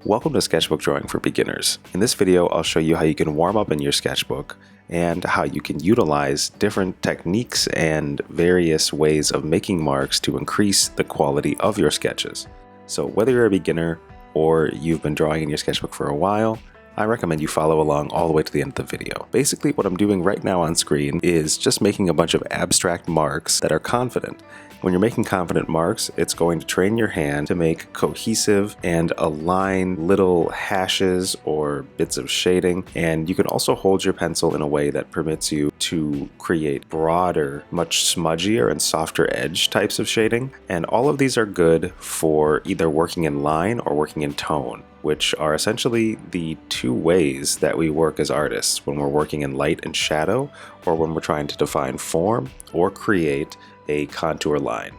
Welcome to Sketchbook Drawing for Beginners. In this video, I'll show you how you can warm up in your sketchbook and how you can utilize different techniques and various ways of making marks to increase the quality of your sketches. So whether you're a beginner or you've been drawing in your sketchbook for a while, I recommend you follow along all the way to the end of the video. Basically, what I'm doing right now on screen is just making a bunch of abstract marks that are confident. When you're making confident marks, it's going to train your hand to make cohesive and align little hashes or bits of shading. And you can also hold your pencil in a way that permits you to create broader, much smudgier and softer edge types of shading. And all of these are good for either working in line or working in tone, which are essentially the two ways that we work as artists when we're working in light and shadow, or when we're trying to define form or create a contour line.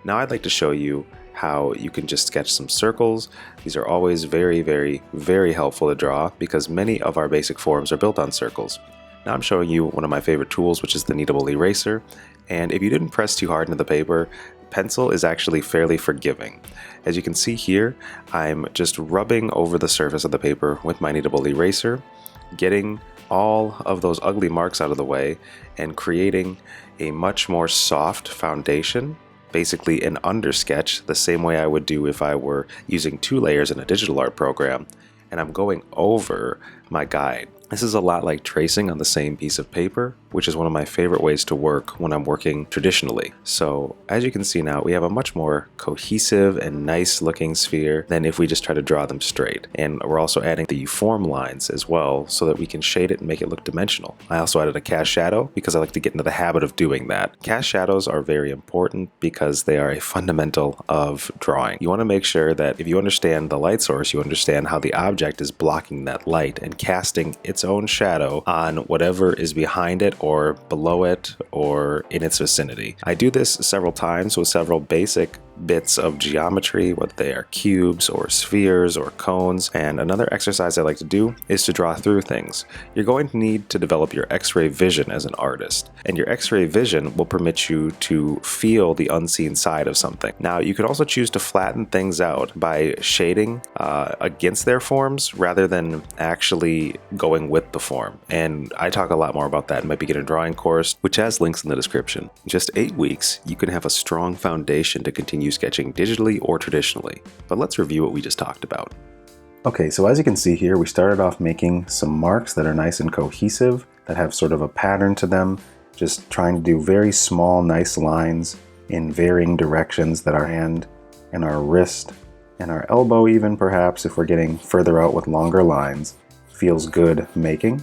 Now I'd like to show you how you can just sketch some circles. These are always very helpful to draw because many of our basic forms are built on circles. Now I'm showing you one of my favorite tools, which is the kneadable eraser. And if you didn't press too hard into the paper, pencil is actually fairly forgiving. As you can see here, I'm just rubbing over the surface of the paper with my kneadable eraser, getting all of those ugly marks out of the way and creating a much more soft foundation, basically an undersketch, the same way I would do if I were using 2 layers in a digital art program, and I'm going over my guide. This is a lot like tracing on the same piece of paper, which is one of my favorite ways to work when I'm working traditionally. So as you can see now, we have a much more cohesive and nice looking sphere than if we just try to draw them straight. And we're also adding the form lines as well so that we can shade it and make it look dimensional. I also added a cast shadow because I like to get into the habit of doing that. Cast shadows are very important because they are a fundamental of drawing. You want to make sure that if you understand the light source, you understand how the object is blocking that light and casting its own shadow on whatever is behind it or below it or in its vicinity. I do this several times with several basic bits of geometry, whether they are cubes or spheres or cones. And another exercise I like to do is to draw through things. You're going to need to develop your X-ray vision as an artist, and your X-ray vision will permit you to feel the unseen side of something. Now, you can also choose to flatten things out by shading against their forms rather than actually going with the form. And I talk a lot more about that in my beginner drawing course, which has links in the description. In just 8 weeks, you can have a strong foundation to continue sketching digitally or traditionally. But let's review what we just talked about. Okay, so as you can see here, we started off making some marks that are nice and cohesive, that have sort of a pattern to them, just trying to do very small, nice lines in varying directions that our hand and our wrist and our elbow, even perhaps if we're getting further out with longer lines, feels good making.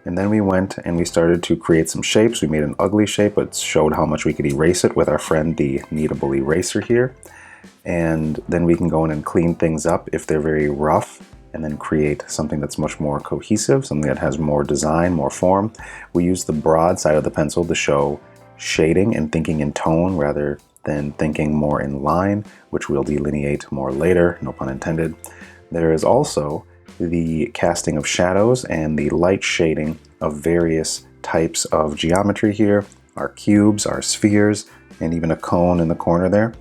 And then we went and we started to create some shapes. We made an ugly shape, but showed how much we could erase it with our friend the kneadable eraser here. And then we can go in and clean things up if they're very rough, and then create something that's much more cohesive, something that has more design, more form. We use the broad side of the pencil to show shading and thinking in tone rather than thinking more in line, which we'll delineate more later, no pun intended. There is also the casting of shadows and the light shading of various types of geometry here, our cubes, our spheres, and even a cone in the corner there.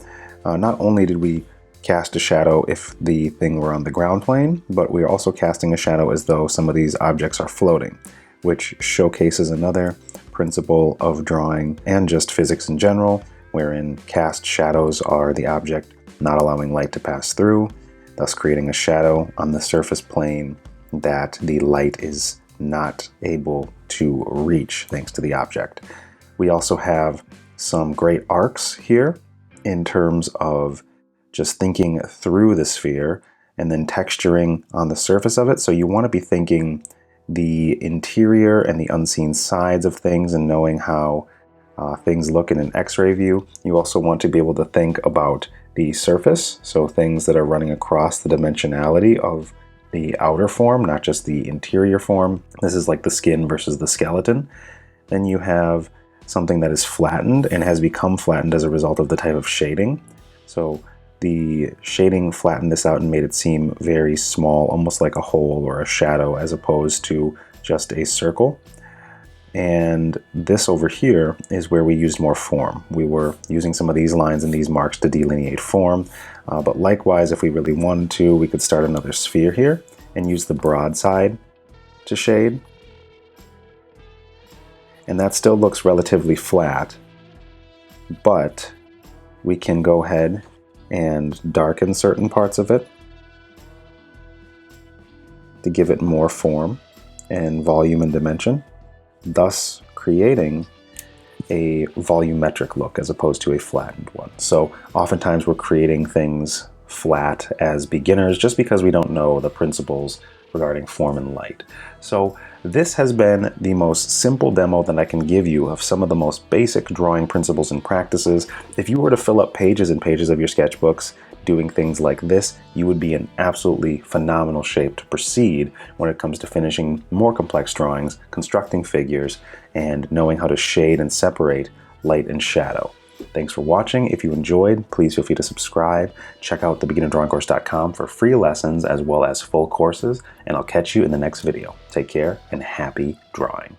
Not only did we cast a shadow if the thing were on the ground plane, but we are also casting a shadow as though some of these objects are floating, which showcases another principle of drawing and just physics in general, wherein cast shadows are the object not allowing light to pass through, thus creating a shadow on the surface plane that the light is not able to reach thanks to the object. We also have some great arcs here in terms of just thinking through the sphere and then texturing on the surface of it. So you want to be thinking the interior and the unseen sides of things and knowing how things look in an X-ray view. You also want to be able to think about the surface, so things that are running across the dimensionality of the outer form, not just the interior form. This is like the skin versus the skeleton. Then you have something that is flattened and has become flattened as a result of the type of shading. So the shading flattened this out and made it seem very small, almost like a hole or a shadow, as opposed to just a circle. And this over here is where we used more form. We were using some of these lines and these marks to delineate form, but likewise, if we really wanted to, we could start another sphere here and use the broad side to shade. And that still looks relatively flat, but we can go ahead and darken certain parts of it to give it more form and volume and dimension, thus creating a volumetric look as opposed to a flattened one. So oftentimes we're creating things flat as beginners just because we don't know the principles regarding form and light. So this has been the most simple demo that I can give you of some of the most basic drawing principles and practices. If you were to fill up pages and pages of your sketchbooks doing things like this, you would be in absolutely phenomenal shape to proceed when it comes to finishing more complex drawings, constructing figures, and knowing how to shade and separate light and shadow. Thanks for watching. If you enjoyed, please feel free to subscribe. Check out thebeginnerdrawingcourse.com for free lessons as well as full courses, and I'll catch you in the next video. Take care and happy drawing.